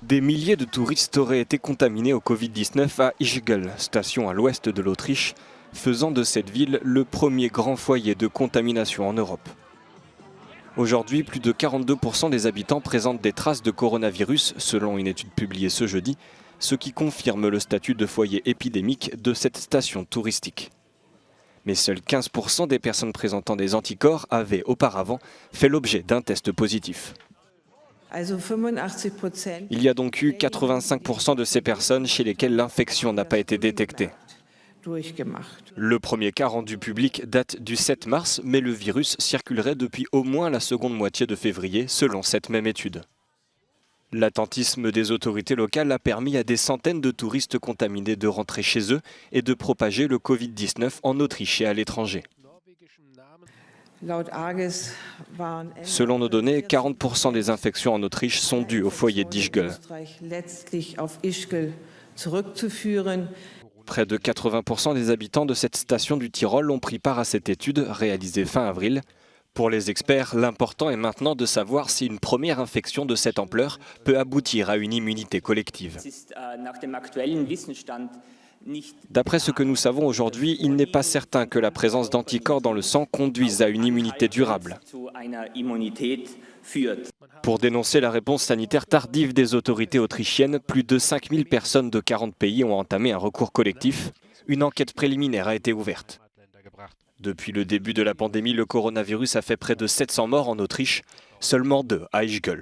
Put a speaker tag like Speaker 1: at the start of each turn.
Speaker 1: Des milliers de touristes auraient été contaminés au Covid-19 à Ischgl, station à l'ouest de l'Autriche, faisant de cette ville le premier grand foyer de contamination en Europe. Aujourd'hui, plus de 42% des habitants présentent des traces de coronavirus, selon une étude publiée ce jeudi, ce qui confirme le statut de foyer épidémique de cette station touristique. Mais seuls 15% des personnes présentant des anticorps avaient auparavant fait l'objet d'un test positif. Il y a donc eu 85% de ces personnes chez lesquelles l'infection n'a pas été détectée. Le premier cas rendu public date du 7 mars, mais le virus circulerait depuis au moins la seconde moitié de février, selon cette même étude. L'attentisme des autorités locales a permis à des centaines de touristes contaminés de rentrer chez eux et de propager le Covid-19 en Autriche et à l'étranger. Selon nos données, 40% des infections en Autriche sont dues au foyer d'Ischgl. Près de 80% des habitants de cette station du Tyrol ont pris part à cette étude réalisée fin avril. Pour les experts, l'important est maintenant de savoir si une première infection de cette ampleur peut aboutir à une immunité collective. D'après ce que nous savons aujourd'hui, il n'est pas certain que la présence d'anticorps dans le sang conduise à une immunité durable. Pour dénoncer la réponse sanitaire tardive des autorités autrichiennes, plus de 5000 personnes de 40 pays ont entamé un recours collectif. Une enquête préliminaire a été ouverte. Depuis le début de la pandémie, le coronavirus a fait près de 700 morts en Autriche, seulement 2 à Ischgl.